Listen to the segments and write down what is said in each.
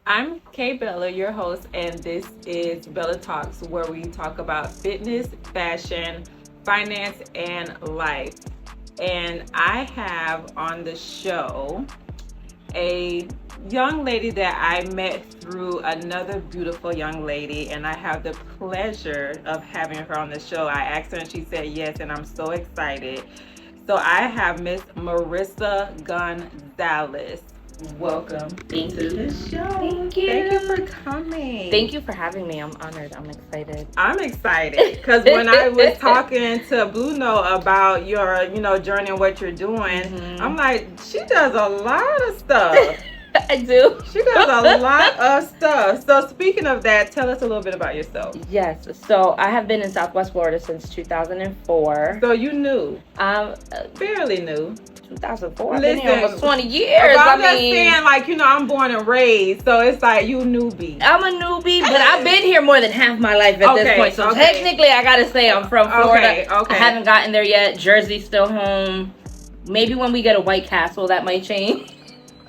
I'm Kay Bella, your host, and this is Bella Talks, where we talk about fitness, fashion, finance, and life. And I have on the show a young lady that I met through another beautiful young lady, and I have the pleasure of having her on the show. I asked her and she said yes, and I'm so excited. So I have Miss Marissa Gonzalez. Welcome Thank to you. the show. Thank you. Thank you for coming. Thank you for having me. I'm honored. I'm excited. I'm excited because when I was talking to Bruno about your, journey and what you're doing, I'm like, she does a lot of stuff. I do. She does a lot of stuff. So speaking of that, tell us a little bit about yourself. Yes. So I have been in Southwest Florida since 2004. So you knew. Barely new. 2004. I've Listen, been here almost 20 years. I'm just saying, I'm born and raised, so it's like you newbie. I'm a newbie, but I've been here more than half my life at this point. So technically, I gotta say I'm from Florida. I haven't gotten there yet. Jersey's still home. Maybe when we get a White Castle, that might change.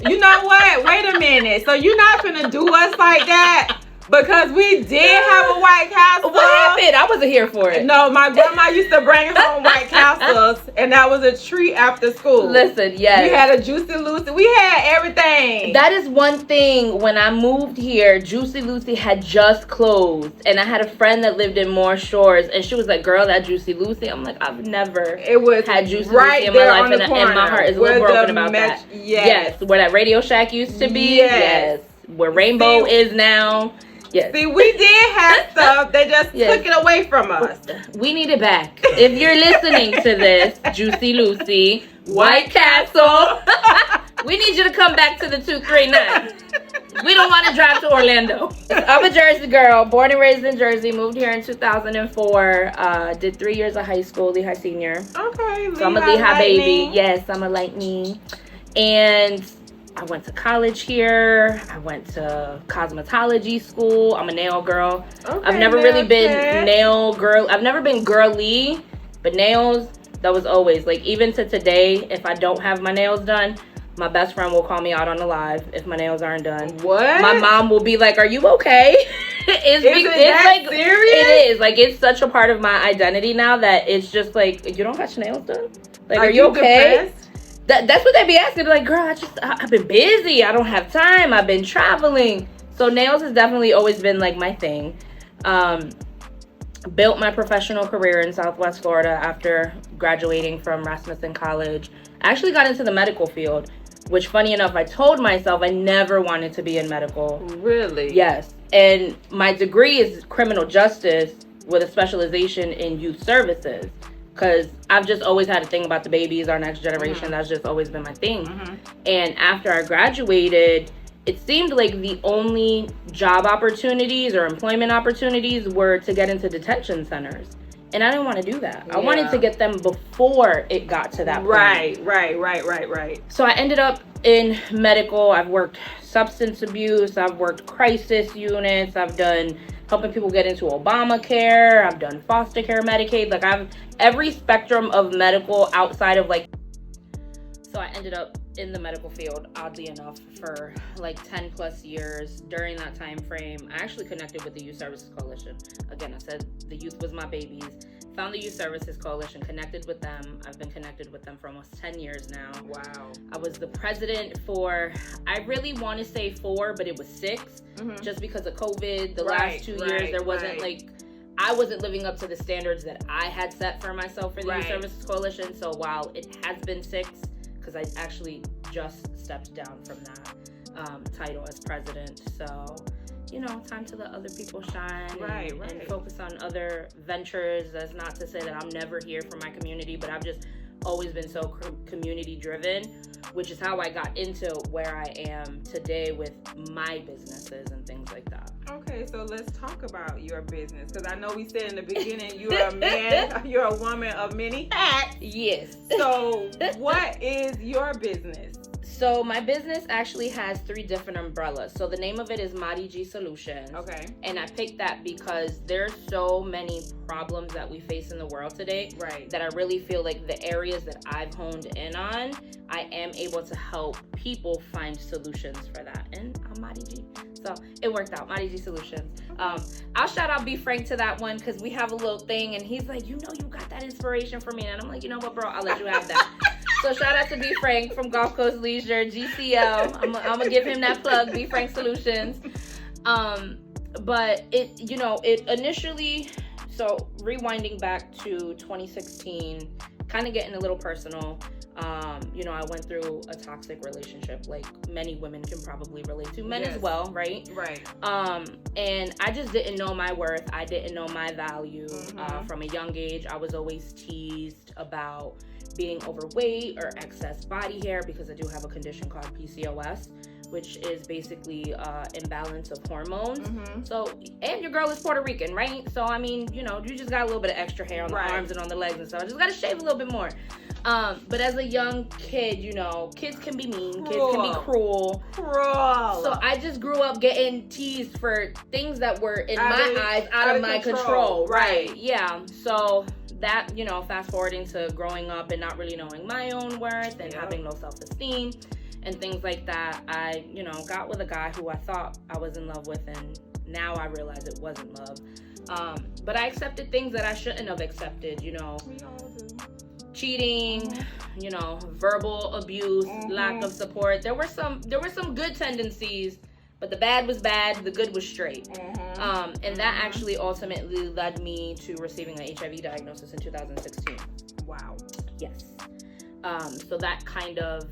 You know what? Wait a minute. So you're not gonna do us like that? Because we did have a White Castle. What happened? I wasn't here for it. No, my grandma used to bring home White Castles, and that was a treat after school. Listen, yes. We had a Juicy Lucy. We had everything. That is one thing. When I moved here, Juicy Lucy had just closed, and I had a friend that lived in Moore Shores, and she was like, "Girl, that Juicy Lucy." I'm like, "I've never had Juicy Lucy in my life," and my heart is a little broken about that. Yes, where that Radio Shack used to be. Yes, where Rainbow is now. Yes. See, we did have stuff. They just took it away from us. We need it back. If you're listening to this, Juicy Lucy, White Castle, we need you to come back to the 239. We don't want to drive to Orlando. I'm a Jersey girl, born and raised in Jersey, moved here in 2004, did 3 years of high school, Lehigh Senior. Okay, so I'm a Lehigh baby. Yes, I'm a lightning. And I went to college here. I went to cosmetology school. I'm a nail girl. Okay, I've never really been nail girl. I've never been girly, but nails, that was always, like, even to today, if I don't have my nails done, my best friend will call me out on the live if my nails aren't done. What? My mom will be like, "Are you okay?" It's like serious? It is. Like, it's such a part of my identity now that it's just like, "You don't got your nails done? Like, are you okay?" Depressed? That's what they be asking. They're like, "Girl, I've been busy. I don't have time. I've been traveling." So nails has definitely always been like my thing. Built my professional career in Southwest Florida after graduating from Rasmussen College. I actually got into the medical field, which, funny enough, I told myself I never wanted to be in medical. Really? Yes. And my degree is criminal justice with a specialization in youth services. Because I've just always had a thing about the babies, our next generation. That's just always been my thing. And after I graduated, it seemed like the only job opportunities or employment opportunities were to get into detention centers. And I didn't want to do that. I wanted to get them before it got to that point. Right. So I ended up in medical. I've worked substance abuse. I've worked crisis units. I've done helping people get into Obamacare. I've done foster care, Medicaid. Like, I've every spectrum of medical outside of, like. So I ended up in the medical field, oddly enough, for like 10 plus years. During that time frame, I actually connected with the Youth Services Coalition. Again, I said the youth was my babies. Found the Youth Services Coalition, connected with them. I've been connected with them for almost 10 years now. Wow. I was the president for, I really want to say 4, but it was 6. Just because of COVID, the last 2 years, there wasn't I wasn't living up to the standards that I had set for myself for the Youth Services Coalition. So while it has been 6, because I actually just stepped down from that title as president. So, time to let other people shine and focus on other ventures. That's not to say that I'm never here for my community, but I've just always been so community driven, which is how I got into where I am today with my businesses and things like that. Okay, so let's talk about your business, because I know we said in the beginning you're a man, you're a woman of many hats. Yes. So what is your business? So my business actually has 3 different umbrellas. So the name of it is Madi G Solutions. Okay. And I picked that because there's so many problems that we face in the world today. Right. That I really feel like the areas that I've honed in on, I am able to help people find solutions for that. And I'm Madi G. So it worked out. Not Easy Solutions. I'll shout out Be Frank to that one because we have a little thing, and he's like, you got that inspiration for me, and I'm like, you know what, bro? I'll let you have that. So shout out to Be Frank from Gulf Coast Leisure, GCL. I'm gonna give him that plug, Be Frank Solutions. But it initially, so rewinding back to 2016, kind of getting a little personal. I went through a toxic relationship, like many women can probably relate to, men as well, right? Right. And I just didn't know my worth. I didn't know my value. From a young age, I was always teased about being overweight or excess body hair because I do have a condition called PCOS, which is basically imbalance of hormones. So, and your girl is Puerto Rican, right? So, I mean, you just got a little bit of extra hair on the arms and on the legs and stuff. I just got to shave a little bit more. But as a young kid, kids can be mean, kids can be cruel. So I just grew up getting teased for things that were, in my eyes, out of my control. Right. Yeah. So that, fast forwarding to growing up and not really knowing my own worth and having low self-esteem and things like that, I, got with a guy who I thought I was in love with, and now I realize it wasn't love. But I accepted things that I shouldn't have accepted, We all do. Cheating, verbal abuse, lack of support. There were some good tendencies, but the bad was bad, the good was straight. And that actually ultimately led me to receiving an HIV diagnosis in 2016. Wow. Yes. So that kind of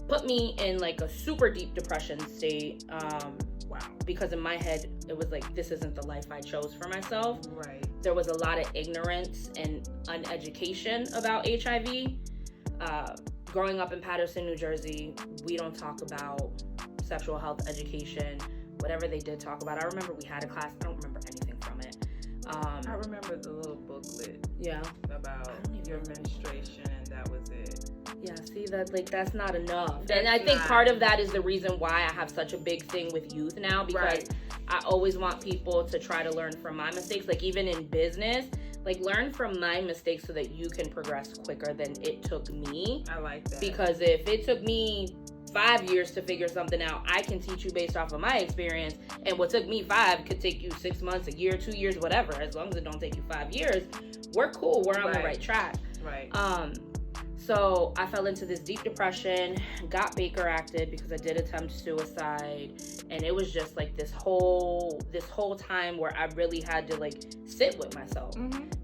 put me in like a super deep depression state. Wow. Because in my head, it was like, this isn't the life I chose for myself. Right. There was a lot of ignorance and uneducation about HIV. Growing up in Paterson, New Jersey, we don't talk about sexual health education. Whatever they did talk about, I remember we had a class. I don't remember anything from it. I remember the little booklet. Yeah. About your menstruation, and that was it. Yeah, see, that's not enough. And I think part of that is the reason why I have such a big thing with youth now, because I always want people to try to learn from my mistakes. Like, even in business, like, learn from my mistakes so that you can progress quicker than it took me. I like that. Because if it took me 5 years to figure something out, I can teach you based off of my experience. And what took me 5 could take you 6 months, a year, 2 years, whatever. As long as it don't take you 5 years, we're cool. We're on the right track. Right. So I fell into this deep depression, got Baker acted because I did attempt suicide, and it was just like this whole time where I really had to like sit with myself,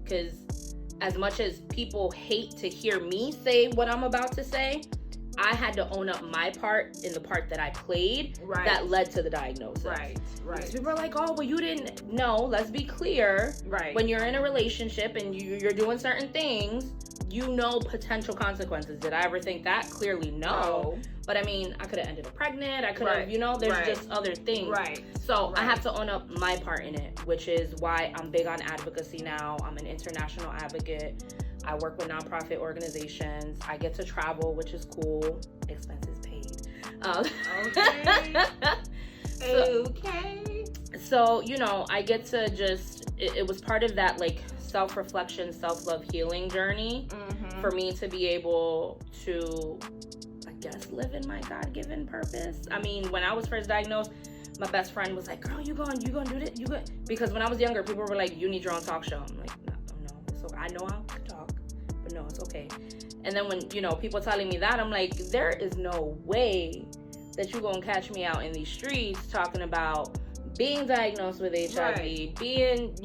because as much as people hate to hear me say what I'm about to say, I had to own up my part in the part that I played that led to the diagnosis. Right. Because people are like, oh, well, you didn't know. Let's be clear. Right. When you're in a relationship and you're doing certain things, potential consequences. Did I ever think that? Clearly, no. But I mean, I could have ended up pregnant. I could have, there's just other things. Right. So I have to own up my part in it, which is why I'm big on advocacy now. I'm an international advocate. I work with nonprofit organizations. I get to travel, which is cool. Expenses paid. So, I get to just, it was part of that, like, self-reflection, self-love healing journey for me to be able to, I guess, live in my God-given purpose. I mean, when I was first diagnosed, my best friend was like, girl, you gonna do it? You good? Because when I was younger, people were like, you need your own talk show. I'm like, no, so I know how to talk, but no, it's okay. And then when, people telling me that, I'm like, there is no way that you gonna catch me out in these streets talking about being diagnosed with HIV, being,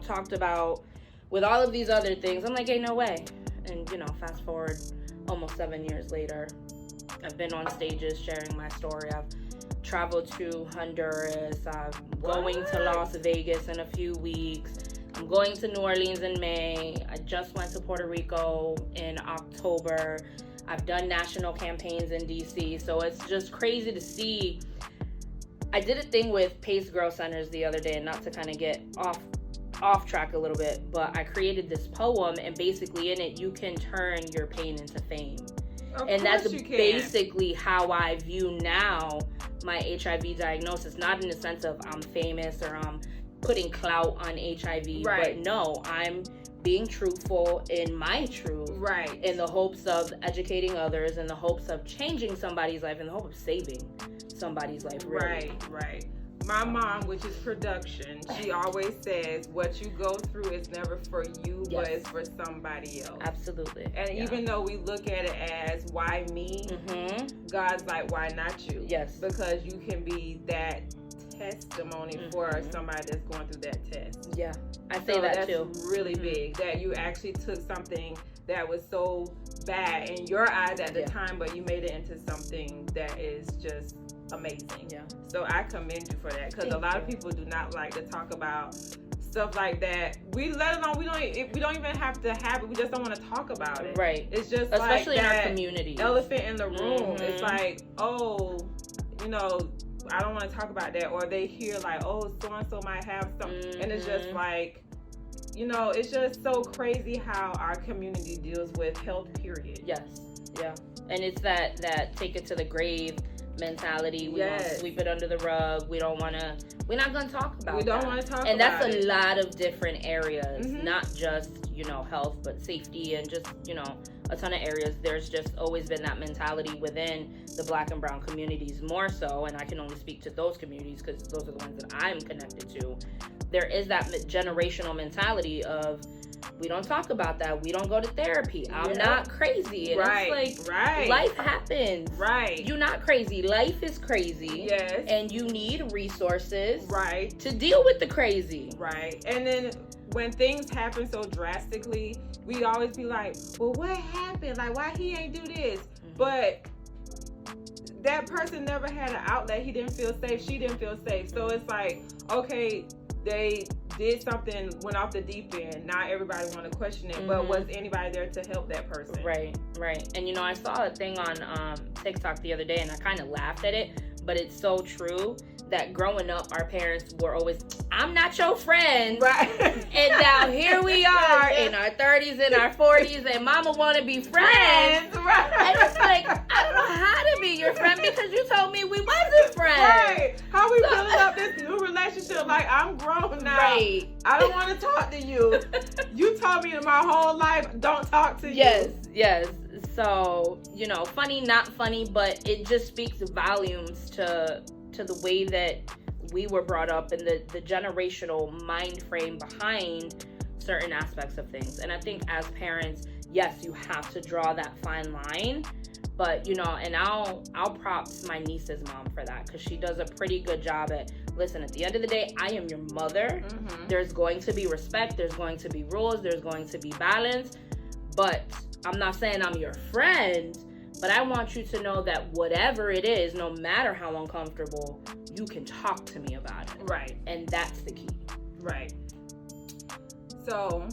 talked about with all of these other things. I'm like, hey, no way. And, fast forward almost 7 years later, I've been on stages sharing my story. I've traveled to Honduras. I'm going to Las Vegas in a few weeks. I'm going to New Orleans in May. I just went to Puerto Rico in October. I've done national campaigns in DC. So it's just crazy to see. I did a thing with Pace Girl Centers the other day, and not to kind of get off track a little bit, but I created this poem, and basically in it you can turn your pain into fame. And that's basically how I view now my HIV diagnosis, not in the sense of I'm famous or I'm putting clout on HIV, but no, I'm being truthful in my truth, in the hopes of educating others, in the hopes of changing somebody's life, in the hope of saving somebody's life, really. My mom, which is production, she always says what you go through is never for you, but it's for somebody else. Absolutely. And even though we look at it as why me, God's like, why not you? Yes. Because you can be that testimony for somebody that's going through that test. Yeah, I say that too. That's really big, that you actually took something that was so bad in your eyes at the time, but you made it into something that is just amazing. Yeah. So I commend you for that, because a lot of people do not like to talk about stuff like that. We let alone we don't even have to have it. We just don't want to talk about it. Right. It's just especially like in our community. Elephant in the room. It's like, oh, you know, I don't want to talk about that. Or they hear like, oh, so and so might have something, and it's just like, you know, it's just so crazy how our community deals with health. Period. Yes. Yeah. And it's that take it to the grave mentality. We want to sweep it under the rug. We're not going to talk about it. We don't want to talk about it. And that's a lot of different areas, not just, you know, health, but safety and just, you know, a ton of areas. There's just always been that mentality within the Black and brown communities more so, and I can only speak to those communities because those are the ones that I'm connected to. There is that generational mentality of, we don't talk about that. We don't go to therapy. I'm not crazy. And it's like, life happens. Right. You're not crazy. Life is crazy. Yes. And you need resources. Right. To deal with the crazy. Right. And then when things happen so drastically, we always be like, well, what happened? Like, why he ain't do this? But that person never had an outlet. He didn't feel safe. She didn't feel safe. So it's like, okay, they did something, went off the deep end. Not everybody want to question it, but was anybody there to help that person? Right. And you know, I saw a thing on TikTok the other day, and I kind of laughed at it, but it's so true that growing up, our parents were always, I'm not your friend. Right. And now here we are in our 30s and our 40s, and mama want to be friends. Right. And it's like, I don't know how to be your friend because you told me we wasn't friends. Right. How we building up this new relationship? Like, I'm grown now. Right. I don't want to talk to you. You told me my whole life, don't talk to you. Yes. So, you know, funny, not funny, but it just speaks volumes to the way that we were brought up and the generational mind frame behind certain aspects of things. And I think as parents, yes, you have to draw that fine line, but you know, and I'll props my niece's mom for that, because she does a pretty good job at, listen, at the end of the day, I am your mother. There's going to be respect, there's going to be rules, there's going to be balance, but I'm not saying I'm your friend. But I want you to know that whatever it is, no matter how uncomfortable, you can talk to me about it. Right. And that's the key. Right. So,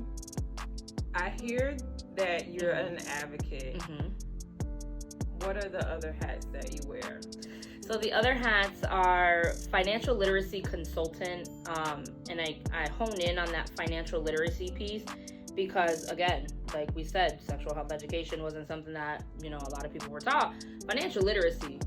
I hear that you're an advocate. What are the other hats that you wear? So the other hats are financial literacy consultant, and I hone in on that financial literacy piece. Because again, like we said, sexual health education wasn't something that, you know, a lot of people were taught. Financial literacy,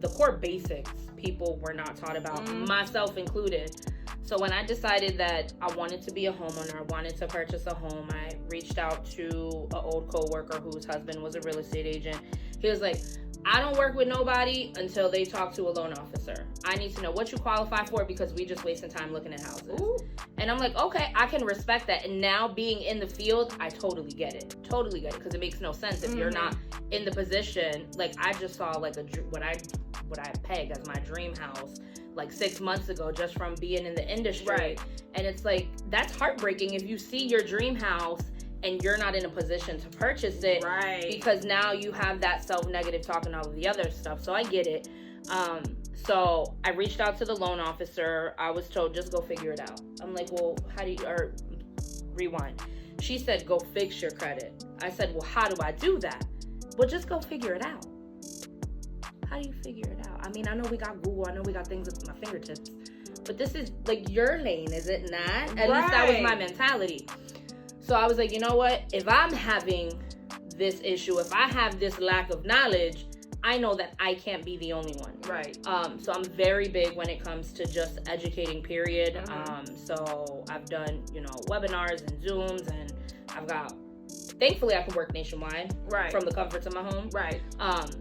the core basics, people were not taught about, myself included. So when I decided that I wanted to be a homeowner, I wanted to purchase a home, I reached out to an old coworker whose husband was a real estate agent. He was like, I don't work with nobody until they talk to a loan officer. I need to know what you qualify for, because we just wasting time looking at houses. Ooh. And I'm like, okay, I can respect that. And now being in the field, I totally get it. Because it makes no sense if you're not in the position. Like, I just saw like what I peg as my dream house like 6 months ago, just from being in the industry. Right. And it's like, that's heartbreaking if you see your dream house and you're not in a position to purchase it. Right. Because now you have that self-negative talk and all of the other stuff. So I get it. So I reached out to the loan officer. I was told, just go figure it out. I'm like, well, rewind. She said, go fix your credit. I said, well, how do I do that? Well, just go figure it out. How do you figure it out? I mean, I know we got Google. I know we got things at my fingertips. But this is like your lane, is it not? At least that was my mentality. So I was like, you know what? If I'm having this issue, if I have this lack of knowledge, I know that I can't be the only one. Right. So I'm very big when it comes to just educating, period. So I've done, you know, webinars and Zooms, and I've got, thankfully I can work nationwide from the comforts of my home. Right.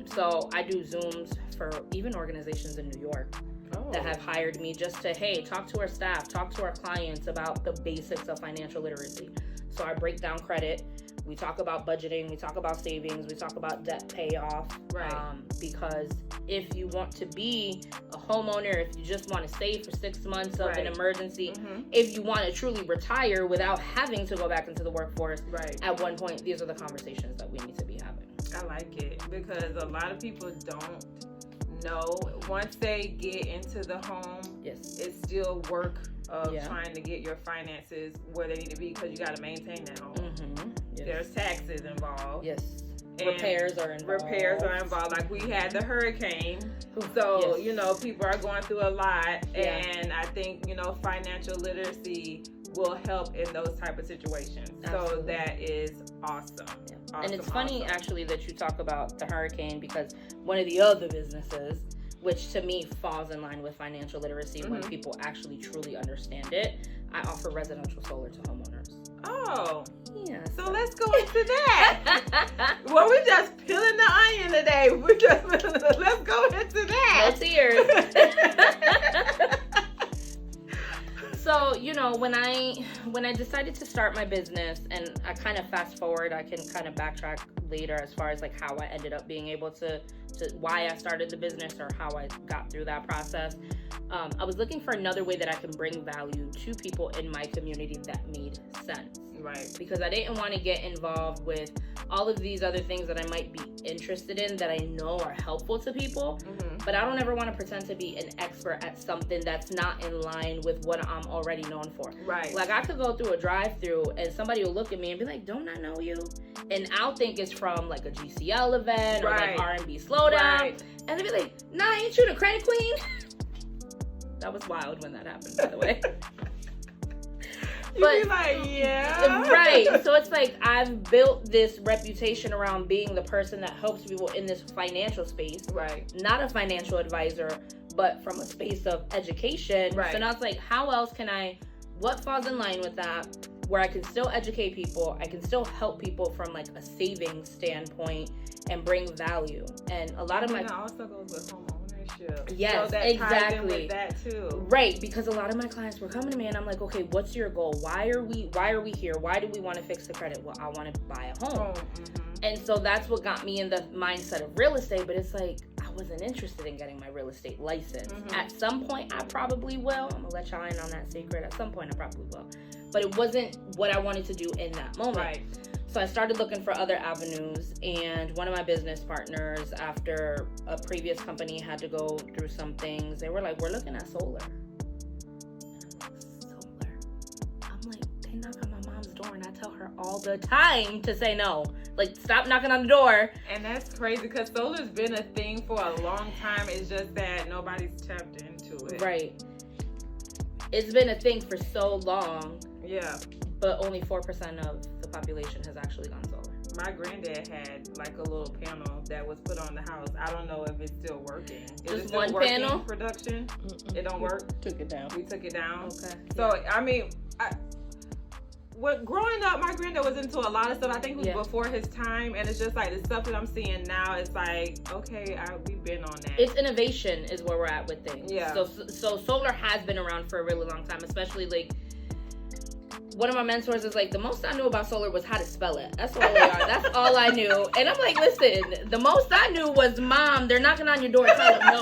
So I do Zooms for even organizations in New York. Oh, that have hired me just to, hey, talk to our staff, talk to our clients about the basics of financial literacy. So I break down credit. We talk about budgeting, we talk about savings, we talk about debt payoff. Right. Because if you want to be a homeowner, if you just want to save for 6 months of an emergency, if you want to truly retire without having to go back into the workforce, at one point, these are the conversations that we need to be having. I like it because a lot of people don't know. Once they get into the home, it's still work of trying to get your finances where they need to be because you got to maintain that home. There's taxes involved. And repairs are involved. Like we had the hurricane. So, you know, people are going through a lot. And I think, you know, financial literacy will help in those type of situations. Absolutely. So that is awesome. Awesome. And it's funny actually that you talk about the hurricane because one of the other businesses, which to me falls in line with financial literacy when people actually truly understand it, I offer residential solar to homeowners. Oh. Yeah. So let's go into that. Well, we're just peeling the onion today. Let's go into that. Let's hear it. So, you know, when I decided to start my business, and I kind of fast forward, I can kind of backtrack later as far as like how I ended up being able to why I started the business or how I got through that process. I was looking for another way that I can bring value to people in my community that made sense. Right. Because I didn't want to get involved with all of these other things that I might be interested in that I know are helpful to people. But I don't ever want to pretend to be an expert at something that's not in line with what I'm already known for. Right. Like I could go through a drive-through and somebody will look at me and be like, don't I know you? And I'll think it's from like a GCL event or like R&B Slowdown. And they'll be like, nah, ain't you the credit queen? That was wild when that happened, by the way. You'd be like, yeah. Right. So it's like I've built this reputation around being the person that helps people in this financial space. Right. Not a financial advisor, but from a space of education. Right. So now it's like, how else can what falls in line with that? Where I can still educate people, I can still help people from like a savings standpoint and bring value. And a lot of that also goes with home ownership. Yes, so that exactly. Ties in with that too. Right, because a lot of my clients were coming to me and I'm like, okay, what's your goal? Why are we here? Why do we want to fix the credit? Well, I want to buy a home. And so that's what got me in the mindset of real estate. But it's like, I wasn't interested in getting my real estate license. At some point, I probably will. I'm going to let y'all in on that secret. At some point, I probably will. But it wasn't what I wanted to do in that moment. Right. So I started looking for other avenues. And one of my business partners, after a previous company had to go through some things, they were like, we're looking at solar. I'm like, they knock on my mom's door and I tell her all the time to say no. Like, stop knocking on the door. And that's crazy because solar's been a thing for a long time. It's just that nobody's tapped into it. Right. It's been a thing for so long. Yeah. But only 4% of the population has actually gone solar. My granddad had like a little panel that was put on the house. I don't know if it's still working. Just it still one working panel? Production? It don't work? Took it down. We took it down. Okay. So, I mean... growing up, my granddad was into a lot of stuff. I think it was before his time, and it's just like the stuff that I'm seeing now. It's like, okay, we've been on that. It's innovation is where we're at with things. Yeah. So solar has been around for a really long time, especially like one of my mentors is like, the most I knew about solar was how to spell it. That's all they are. That's all I knew. And I'm like, listen, the most I knew was, Mom, they're knocking on your door, tell them no.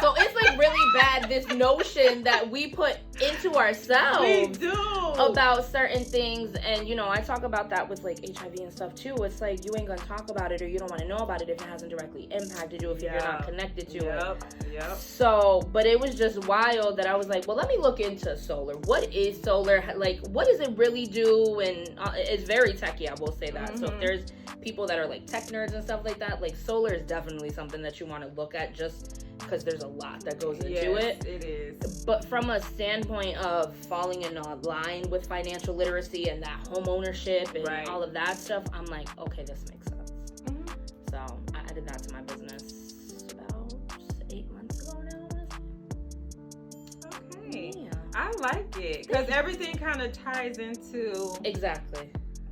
So it's like really bad, this notion that we put into ourselves. We do. About certain things. And, you know, I talk about that with like HIV and stuff too. It's like, you ain't gonna talk about it or you don't want to know about it if it hasn't directly impacted you, if you're not connected to it. Yep. So, but it was just wild that I was like, well, let me look into solar. What is solar? Like, what does it really do? And it's very techy, I will say that. So if there's people that are like tech nerds and stuff like that, like solar is definitely something that you want to look at just because there's a lot that goes into it. It is. But from a standpoint of falling in line with financial literacy and that home ownership and all of that stuff, I'm like, okay, this makes sense. So I added that to my business about 8 months ago now. Okay. Yeah. I like it because everything kind of ties into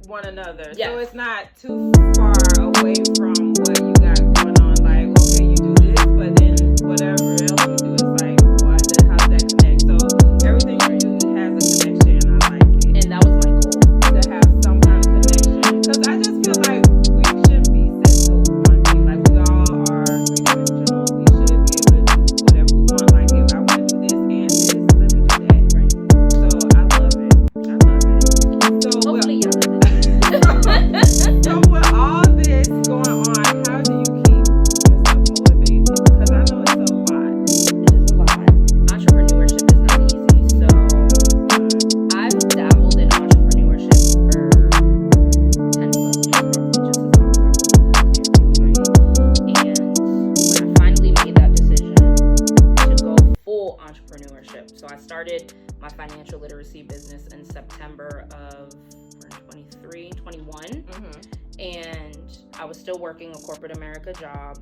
one another. Yes. So it's not too far away from what you got going on. Like, okay, you do this, but then whatever else you do is like, what? started my financial literacy business in September of 21. And I was still working a corporate America job.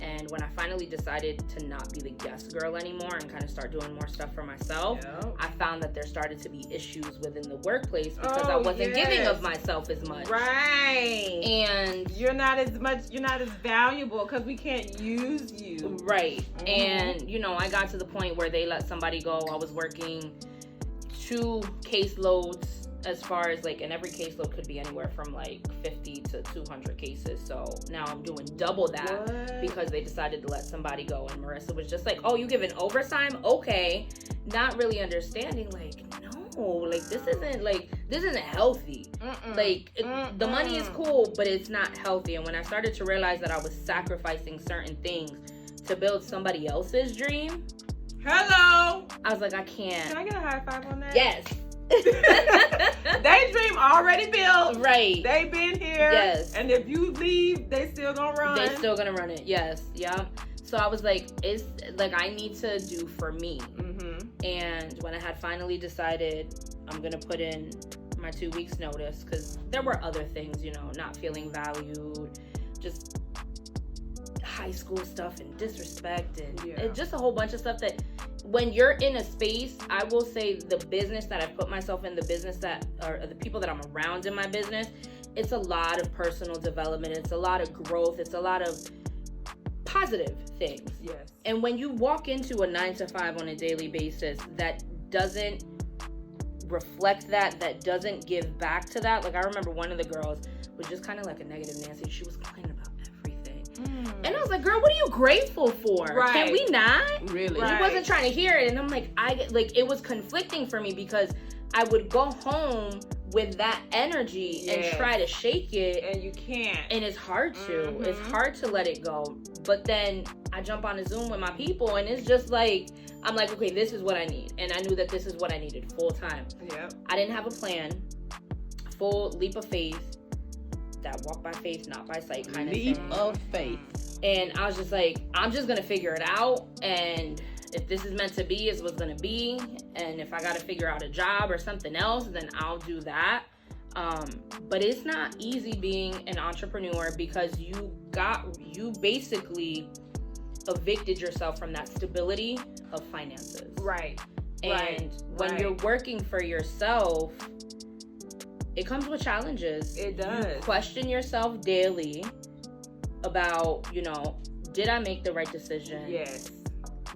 And when I finally decided to not be the guest girl anymore and kind of start doing more stuff for myself, I found that there started to be issues within the workplace because I wasn't giving of myself as much. Right. And you're not as valuable because we can't use you. Right. And, you know, I got to the point where they let somebody go. I was working 2 caseloads as far as like, and every caseload could be anywhere from like 50 to 200 cases. So now I'm doing double that because they decided to let somebody go. And Marissa was just like, oh, you giving overtime? Okay. Not really understanding, like, no, like this isn't healthy. Like the money is cool, but it's not healthy. And when I started to realize that I was sacrificing certain things to build somebody else's dream. Hello. I was like, I can't. Can I get a high five on that? Yes. They dream already built. Right. They been here. Yes. And if you leave, they still gonna run. They still gonna run it. Yes. Yeah. So I was like, it's like I need to do for me. And when I had finally decided I'm gonna put in my 2 weeks notice, because there were other things, you know, not feeling valued, just high school stuff and disrespect and just a whole bunch of stuff that when you're in a space, I will say the business that I put myself in, the business that, or the people that I'm around in my business, it's a lot of personal development. It's a lot of growth. It's a lot of positive things. Yes. And when you walk into a 9-to-5 on a daily basis that doesn't reflect that doesn't give back to that. Like I remember one of the girls was just kind of like a negative Nancy. She was complaining about everything. And I was like, girl, what are you grateful for? Right. Can we not? Really? She wasn't trying to hear it. And I'm like, it was conflicting for me because I would go home with that energy and try to shake it. And you can't. And it's hard to. It's hard to let it go. But then I jump on a Zoom with my people and it's just like, I'm like, okay, this is what I need. And I knew that this is what I needed full time. Yep. I didn't have a plan. Full leap of faith. That walk by faith, not by sight kind of thing. Leap of faith. And I was just like, I'm just going to figure it out. And if this is meant to be, it's what's going to be. And if I got to figure out a job or something else, then I'll do that. But it's not easy being an entrepreneur because you basically evicted yourself from that stability of finances. Right. And when you're working for yourself, it comes with challenges. It does. You question yourself daily about, you know, did I make the right decision? Yes.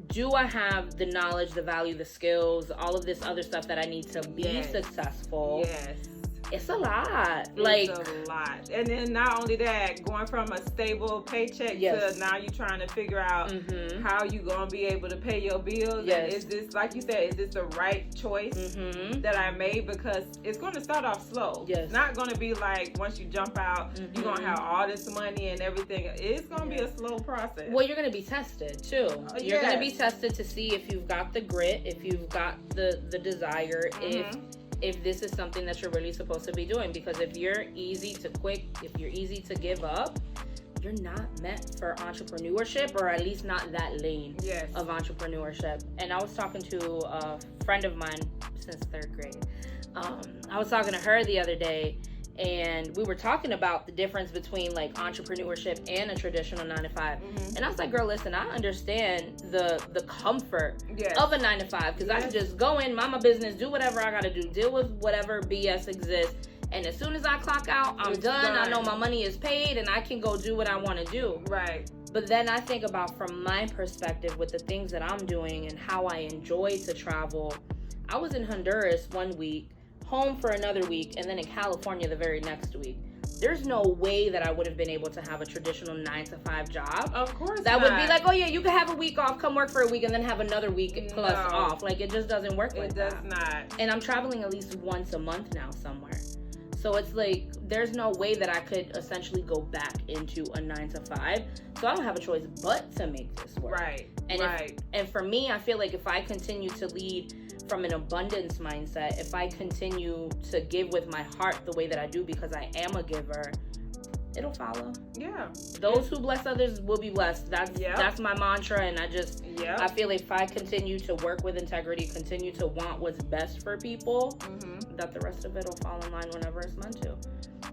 Do I have the knowledge, the value, the skills, all of this other stuff that I need to be successful? Yes. It's a lot. It's a lot. And then not only that, going from a stable paycheck to now you trying to figure out how you gonna be able to pay your bills. Yes. And is this, like you said, is this the right choice that I made? Because it's gonna start off slow. Yes. It's not gonna be like once you jump out, you're gonna have all this money and everything. It's gonna be a slow process. Well, you're gonna be tested too. You're gonna be tested to see if you've got the grit, if you've got the desire, if this is something that you're really supposed to be doing. Because if you're easy to quit, if you're easy to give up, you're not meant for entrepreneurship, or at least not that lane of entrepreneurship. And I was talking to a friend of mine since 3rd grade. I was talking to her the other day, and we were talking about the difference between like entrepreneurship and a traditional 9-to-5. And I was like, girl, listen, I understand the comfort of a 9-to-5 because I can just go in, mind my business, do whatever I gotta do, deal with whatever BS exists, and as soon as I clock out, I'm done. I know my money is paid and I can go do what I want to do. Right. But then I think about from my perspective with the things that I'm doing and how I enjoy to travel. I was in Honduras one week, home for another week, and then in California the very next week. There's no way that I would have been able to have a traditional 9-to-5 job. Of course that not. would be like, oh yeah, you could have a week off, come work for a week, and then have another week plus off. Like it just doesn't work like that. It does not. And I'm traveling at least once a month now somewhere. So it's like, there's no way that I could essentially go back into a 9-to-5. So I don't have a choice but to make this work. Right. And and for me, I feel like if I continue to lead from an abundance mindset, if I continue to give with my heart the way that I do because I am a giver, it'll follow. Yeah. Those who bless others will be blessed. That's my mantra, and I feel if I continue to work with integrity, continue to want what's best for people, that the rest of it will fall in line whenever it's meant to.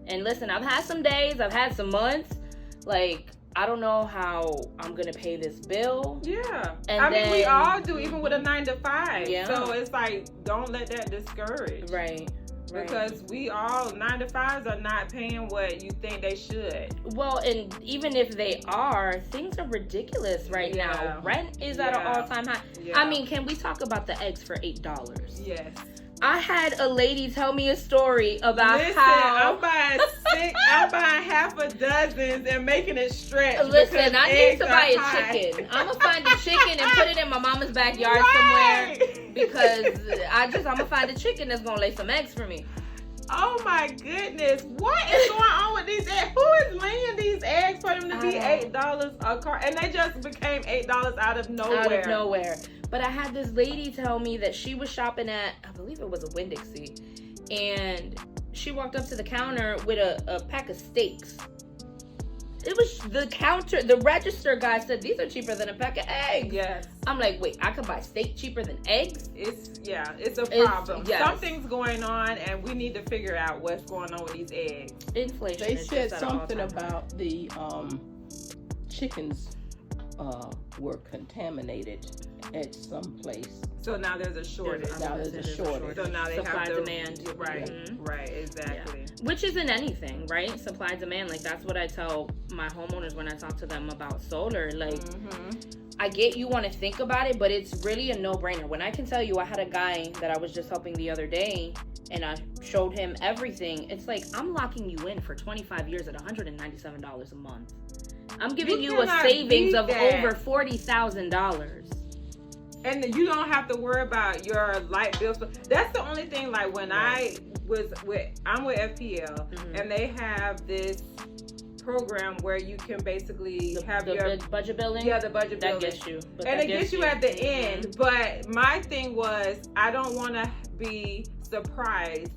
And listen, I've had some days, I've had some months, like, I don't know how I'm gonna pay this bill. Yeah. And I mean, we all do, even with a 9 to 5. Yeah. So it's like, don't let that discourage. Right. Because we all, 9 to 5s are not paying what you think they should. Well, and even if they are, things are ridiculous right now. Rent is at an all-time high. Yeah. I mean, can we talk about the eggs for $8? Yes. I had a lady tell me a story about how I'm buying half a dozen and making it stretch. Listen, I need to buy a chicken. I'm gonna find a chicken and put it in my mama's backyard somewhere, because I'm gonna find a chicken that's gonna lay some eggs for me. Oh my goodness, what is going on with these eggs? Who is laying these eggs for them to be $8 a carton? And they just became $8 out of nowhere. But I had this lady tell me that she was shopping at, I believe it was a Winn-Dixie, and she walked up to the counter with a pack of steaks. It was the register guy said, these are cheaper than a pack of eggs. Yes. I'm like, wait, I could buy steak cheaper than eggs? It's a problem. Something's going on, and we need to figure out what's going on with these eggs. Inflation. They said something about the chickens were contaminated at some place. So now there's a shortage. So now they supply have demand. Right, right, exactly. Yeah. Which isn't anything, right? Supply demand. Like, that's what I tell my homeowners when I talk to them about solar. Like, I get you want to think about it, but it's really a no-brainer. When I can tell you, I had a guy that I was just helping the other day, and I showed him everything. It's like, I'm locking you in for 25 years at $197 a month. I'm giving you a savings of over $40,000. And you don't have to worry about your light bill. So that's the only thing, like, when I'm with FPL, and they have this program where you can basically have your budget building. Yeah, the budget building. That gets you. And it gets you at the end. But my thing was, I don't want to be surprised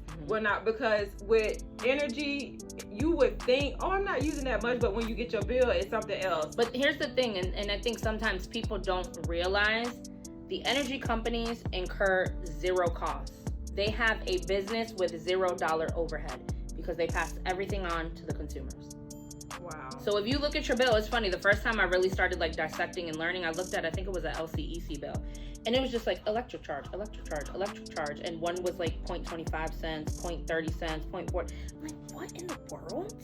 because with energy, you would think, oh, I'm not using that much, but when you get your bill, it's something else. But here's the thing, and I think sometimes people don't realize, the energy companies incur zero costs. They have a business with $0 overhead because they pass everything on to the consumers. Wow. So if you look at your bill, it's funny, the first time I really started like dissecting and learning, I looked at, I think it was an LCEC bill, and it was just like electric charge, and one was like 0.25 cents, 0.30 cents, 0.4. I'm like, what in the world?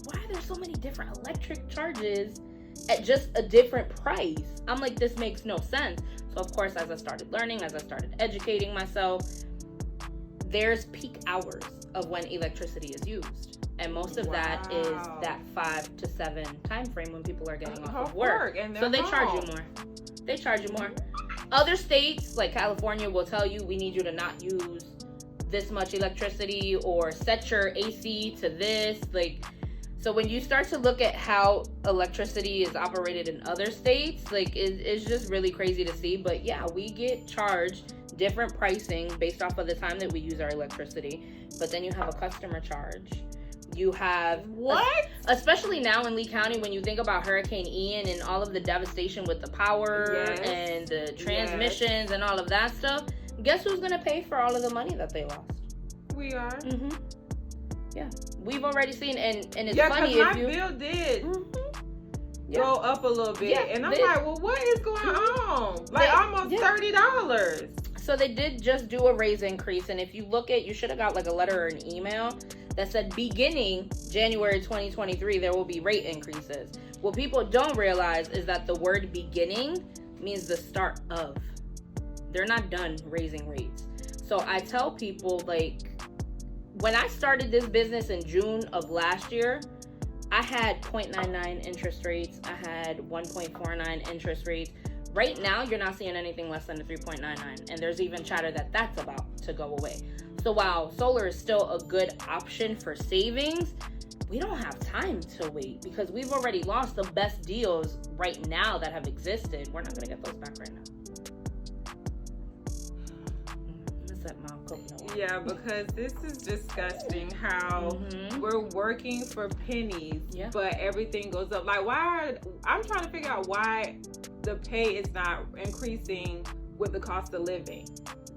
Why are there so many different electric charges at just a different price? I'm like, this makes no sense. So of course, as I started learning, as I started educating myself, there's peak hours of when electricity is used. And most of that is that 5 to 7 time frame when people are getting off of work. So they charge you more. They charge you more. Other states, like California, will tell you, we need you to not use this much electricity or set your AC to this. Like, so when you start to look at how electricity is operated in other states, like, it's just really crazy to see. But yeah, we get charged different pricing based off of the time that we use our electricity. But then you have a customer charge. You have especially now in Lee County, when you think about Hurricane Ian and all of the devastation with the power and the transmissions and all of that stuff. Guess who's gonna pay for all of the money that they lost? We are. Yeah, we've already seen, and it's funny if you. My bill did go up a little bit, and I'm like, well, what is going on? Like almost $30. So they did just do a raise increase, and if you look at, you should have got like a letter or an email that said beginning January 2023, there will be rate increases. What people don't realize is that the word beginning means the start of. They're not done raising rates. So I tell people, like, when I started this business in June of last year, I had 0.99 interest rates. I had 1.49 interest rates. Right now, you're not seeing anything less than a 3.99. And there's even chatter that that's about to go away. So while solar is still a good option for savings, we don't have time to wait because we've already lost the best deals right now that have existed. We're not going to get those back right now. Yeah, because this is disgusting how we're working for pennies, but everything goes up. Like, I'm trying to figure out why the pay is not increasing with the cost of living.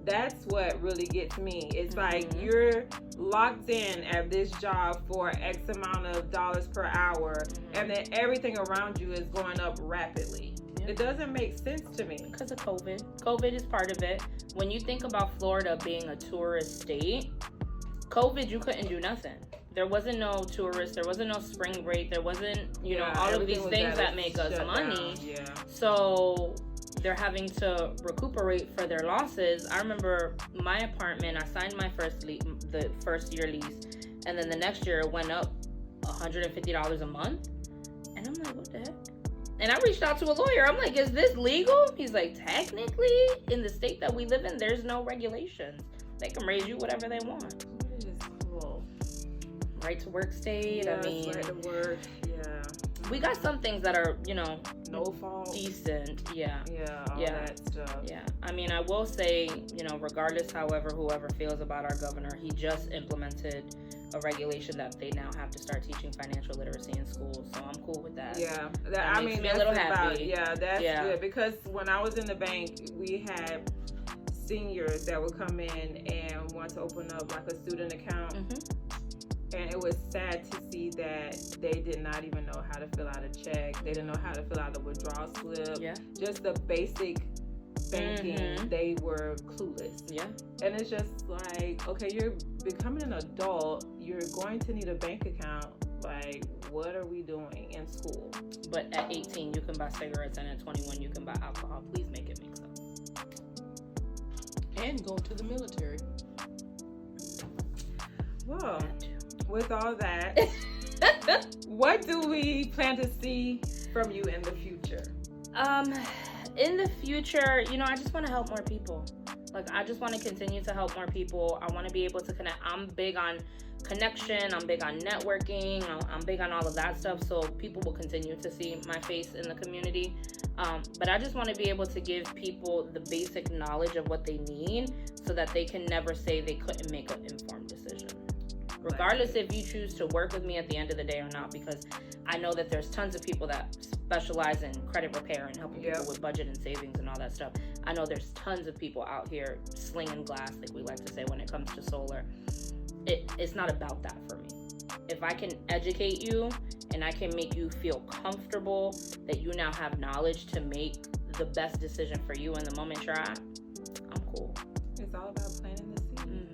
That's what really gets me. It's like you're locked in at this job for X amount of dollars per hour, and then everything around you is going up rapidly. It doesn't make sense to me. Because of COVID. COVID is part of it. When you think about Florida being a tourist state, COVID, you couldn't do nothing. There wasn't no tourists. There wasn't no spring break. There wasn't, all of these things that make us money. Yeah. So they're having to recuperate for their losses. I remember my apartment, I signed my the first year lease, and then the next year it went up $150 a month. And I'm like, what the heck? And I reached out to a lawyer. I'm like, is this legal? He's like, technically, in the state that we live in, there's no regulations. They can raise you whatever they want. It is cool. Right to work state. Yes, I mean, right to work. Yeah. We got some things that are, no fault. Decent. Yeah. Yeah. All that stuff. Yeah. I mean, I will say, regardless, whoever feels about our governor, he just implemented a regulation that they now have to start teaching financial literacy in schools. So I'm cool with that. Yeah. That makes me a little happy. That's good. Because when I was in the bank, we had seniors that would come in and want to open up like a student account. And it was sad to see that they did not even know how to fill out a check. They didn't know how to fill out a withdrawal slip. Yeah. Just the basic banking, they were clueless. Yeah. And it's just like, okay, you're becoming an adult. You're going to need a bank account. Like, what are we doing in school? But at 18, you can buy cigarettes, and at 21, you can buy alcohol. Please make it make sense. And go to the military. Whoa. With all that, what do we plan to see from you in the future? In the future, I just want to help more people. Like, I just want to continue to help more people. I want to be able to connect. I'm big on connection. I'm big on networking. I'm big on all of that stuff. So people will continue to see my face in the community. But I just want to be able to give people the basic knowledge of what they need so that they can never say they couldn't make an informed decision. Regardless if you choose to work with me at the end of the day or not, because I know that there's tons of people that specialize in credit repair and helping people with budget and savings and all that stuff. I know there's tons of people out here slinging glass, like we like to say when it comes to solar. It's not about that for me. If I can educate you and I can make you feel comfortable that you now have knowledge to make the best decision for you in the moment you're at, I'm cool. It's all about planting the seed.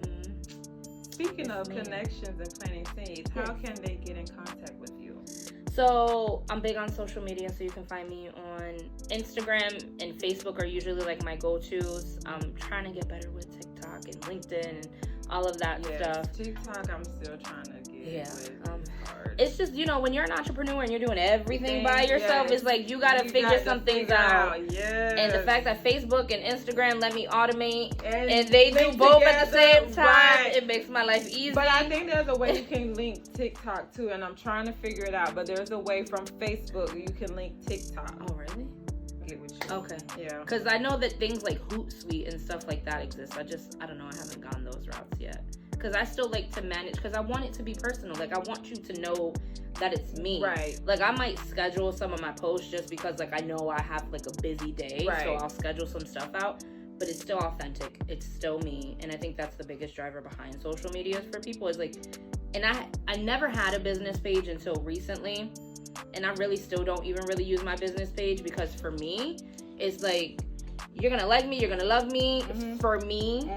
Speaking of connections and planting seeds, how can they get in contact with you? So I'm big on social media, so you can find me on Instagram and Facebook are usually like my go-tos. I'm trying to get better with TikTok and LinkedIn and all of that stuff. TikTok, I'm still trying to get it's just, when you're an entrepreneur and you're doing everything by yourself, it's like you gotta figure some things out. Yes. And the fact that Facebook and Instagram let me automate and they do both at the same time, it makes my life easy. But I think there's a way you can link TikTok too, and I'm trying to figure it out. But there's a way from Facebook you can link TikTok. Oh, really? Get with you. Okay. Yeah. Because I know that things like Hootsuite and stuff like that exist. I don't know. I haven't gone those routes yet. Because I still like to manage, because I want it to be personal. Like, I want you to know that it's me. Right. Like, I might schedule some of my posts just because, like, I know I have, like, a busy day. Right. So I'll schedule some stuff out. But it's still authentic. It's still me. And I think that's the biggest driver behind social media for people is, like, and I never had a business page until recently. And I really still don't even really use my business page because for me, it's like, you're going to like me, you're going to love me. For me,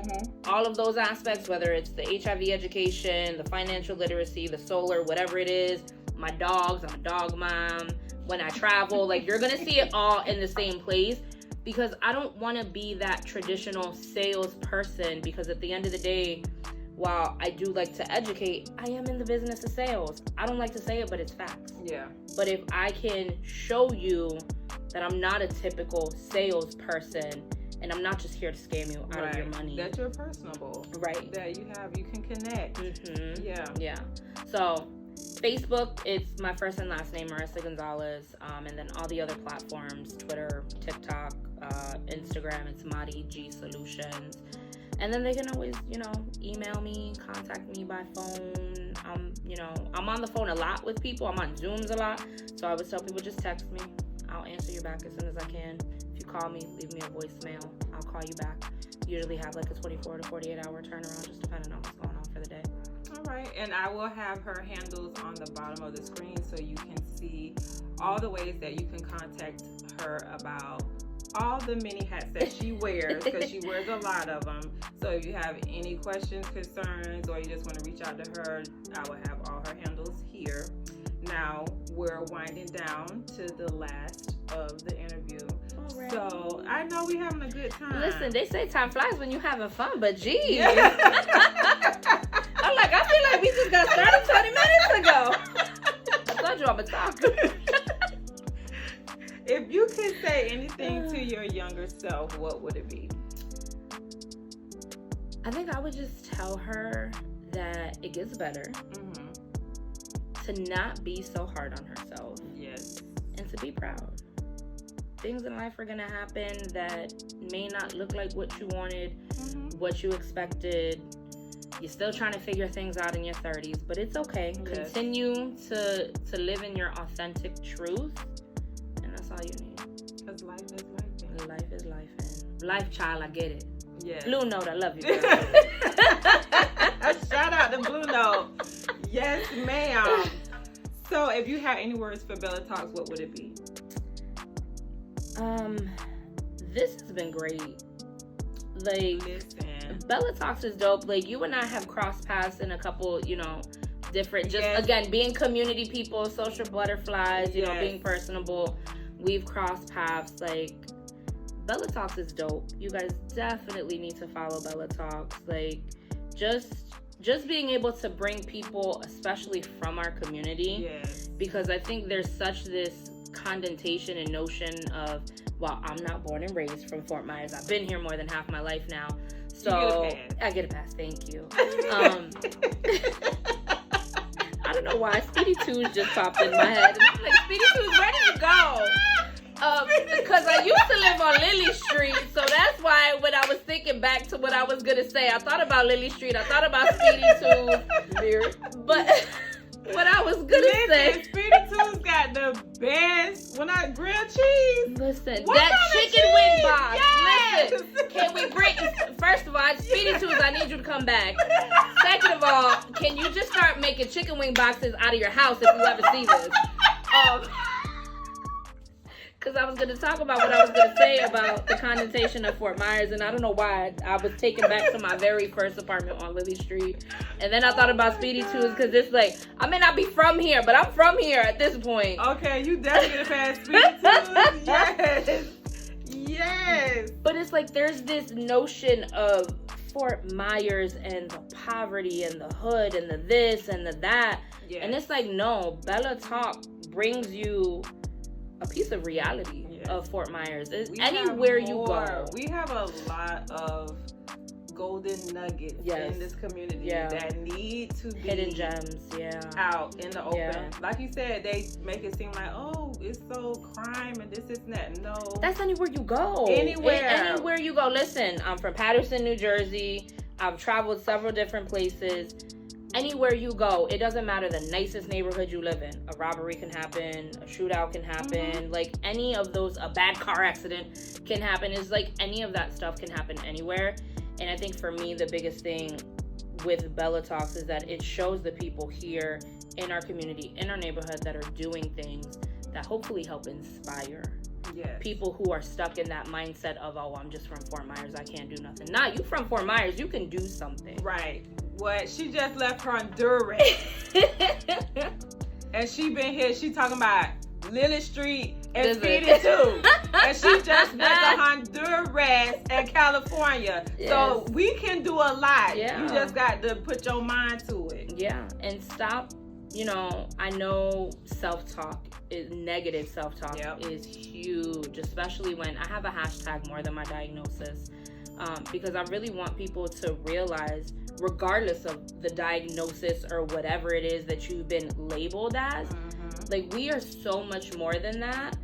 all of those aspects, whether it's the HIV education, the financial literacy, the solar, whatever it is, my dogs, I'm a dog mom, when I travel, like you're going to see it all in the same place because I don't want to be that traditional salesperson because at the end of the day, while I do like to educate, I am in the business of sales. I don't like to say it, but it's facts. Yeah. But if I can show you that I'm not a typical salesperson and I'm not just here to scam you out of your money. That you're personable. Right. That you can connect. Yeah. So Facebook, it's my first and last name, Marissa Gonzalez. And then all the other platforms, Twitter, TikTok, Instagram, it's Mari G Solutions. And then they can always, email me, contact me by phone. I'm on the phone a lot with people. I'm on Zooms a lot. So I would tell people, just text me. I'll answer you back as soon as I can. If you call me, leave me a voicemail. I'll call you back. Usually have like a 24 to 48 hour turnaround, just depending on what's going on for the day. All right. And I will have her handles on the bottom of the screen so you can see all the ways that you can contact her about all the mini hats that she wears, because she wears a lot of them. So if you have any questions, concerns, or you just want to reach out to her, I will have all her handles here. Now we're winding down to the last of the interview. Right. So I know we're having a good time. Listen, they say time flies when you're having fun, but geez. I'm like, I feel like we just got started 20 minutes ago. I told you I'm a talker. If you could say anything to your younger self, what would it be? I think I would just tell her that it gets better. Mm-hmm. To not be so hard on herself. Yes. And to be proud. Things in life are going to happen that may not look like what you wanted, what you expected. You're still trying to figure things out in your 30s, but it's okay. Yes. Continue to live in your authentic truth. That's all you need. Because life is life. Life is life. And life, child, I get it. Yes. Blue Note, I love you, girl. Shout out to Blue Note. Yes, ma'am. So if you had any words for Bella Talks, what would it be? This has been great. Like, listen, Bella Talks is dope. Like, you and I have crossed paths in a couple, different, just again, being community people, social butterflies, being personable. We've crossed paths. Like, Bella Talks is dope. You guys definitely need to follow Bella Talks. Like, just being able to bring people, especially from our community, because I think there's such this connotation and notion of, well, I'm not born and raised from Fort Myers. I've been here more than half my life now. So I get a pass. Thank you. I don't know why Speedy 2's just popped in my head. And I'm like, Speedy 2's ready to go. Because I used to live on Lily Street, so that's why when I was thinking back to what I was gonna say, I thought about Lily Street, I thought about Speedy 2, but what I was gonna say, Speedy 2's got the best, grilled cheese. Listen, that chicken wing box. Yes. Listen, can we bring? First of all, Speedy 2's, I need you to come back. Second of all, can you just start making chicken wing boxes out of your house if you ever see this? Because I was going to talk about what I was going to say about the connotation of Fort Myers, and I don't know why I was taken back to my very first apartment on Lily Street. And then I thought about Speedy 2's, because it's like, I may not be from here, but I'm from here at this point. Okay, you definitely get a pass, Speedy 2's. Yes. Yes. But it's like there's this notion of Fort Myers and the poverty and the hood and the this and the that. Yes. And it's like, no, Bella Talk brings you a piece of reality of Fort Myers. Anywhere you go. We have a lot of golden nuggets in this community that need to be hidden gems out in the open. Like you said, they make it seem like, oh, it's so crime and this and that. No, that's anywhere you go. Anywhere you go. Listen, I'm from Paterson, New Jersey. I've traveled several different places. Anywhere you go, it doesn't matter the nicest neighborhood you live in. A robbery can happen, a shootout can happen, like any of those, a bad car accident can happen. It's like any of that stuff can happen anywhere. And I think for me, the biggest thing with Bella Talks is that it shows the people here in our community, in our neighborhood, that are doing things that hopefully help inspire people who are stuck in that mindset of, oh, I'm just from Fort Myers, I can't do nothing. Nah, you from Fort Myers, you can do something. Right. What? She just left Honduras. And she been here, she talking about Lily Street and Speedy 2. And she just went to Honduras and California. Yes. So we can do a lot. Yeah. You just got to put your mind to it. Yeah. And stop, I know self-talk, negative self-talk is huge, especially when I have a hashtag more than my diagnosis. Because I really want people to realize, regardless of the diagnosis or whatever it is that you've been labeled as, like, we are so much more than that,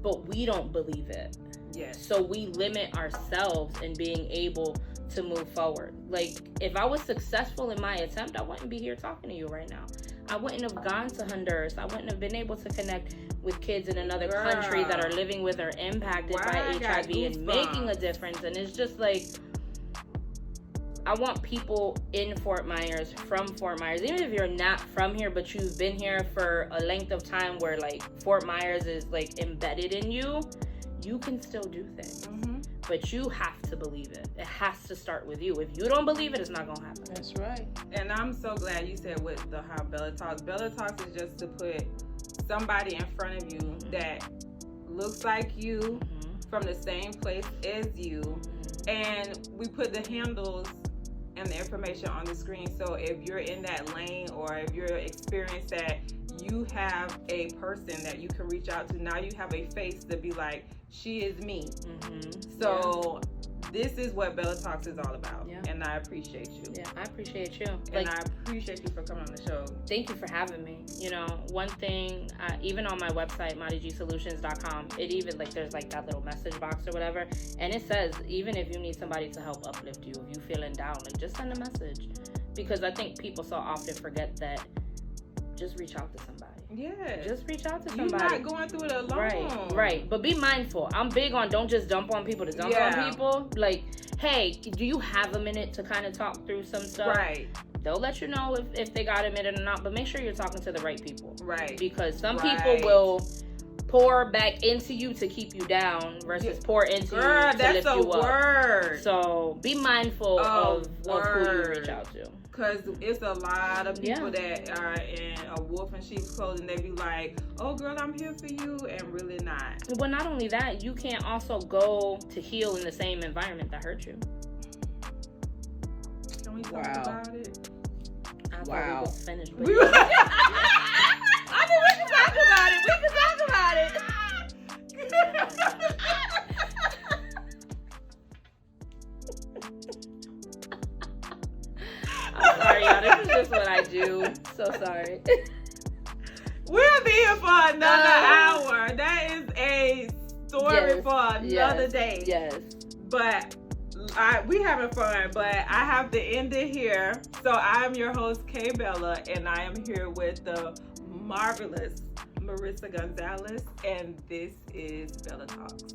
but we don't believe it. Yes. So we limit ourselves in being able to move forward. Like, if I was successful in my attempt, I wouldn't be here talking to you right now. I wouldn't have gone to Honduras. I wouldn't have been able to connect with kids in another country that are living with or impacted by HIV and making a difference. And it's just like, I want people in Fort Myers, from Fort Myers, even if you're not from here, but you've been here for a length of time where like Fort Myers is like embedded in you, you can still do things. But you have to believe it. It has to start with you. If you don't believe it, it's not gonna happen. That's right. And I'm so glad you said with the how Bella Talks. Bella Talks is just to put somebody in front of you that looks like you, from the same place as you, and we put the handles and the information on the screen. So if you're in that lane, or if you're experienced that you have a person that you can reach out to, now you have a face to be like, she is me. So this is what Bella Talks is all about. And I appreciate you. I appreciate you. And I appreciate you for coming on the show. Thank you for having me. You know, one thing, even on my website, MadiGSolutions.com, it even, like, there's like that little message box or whatever, and it says, even if you need somebody to help uplift you, if you feeling down, like, just send a message. Because I think people so often forget that just reach out to somebody. Just reach out to somebody. You're not going through it alone. Right. But be mindful. I'm big on don't just dump on people to dump on people. Like, hey, do you have a minute to kind of talk through some stuff? Right. They'll let you know if they got a minute or not, but make sure you're talking to the right people. Right. Because some people will pour back into you to keep you down versus pour into you to lift you up. Word. So be mindful of who you reach out to. Because it's a lot of people that are in a wolf in sheep's clothing. They be like, oh, girl, I'm here for you, and really not. Well, not only that, you can't also go to heal in the same environment that hurt you. Can we talk about it? I thought we was finished. I mean, we can talk about it. We can talk about it. I'm sorry, y'all. This is just what I do. So sorry. We'll be here for another hour. That is a story for another day. Yes. But we having fun, but I have to end it here. So I'm your host, K Bella, and I am here with the marvelous Marissa Gonzalez, and this is Bella Talks.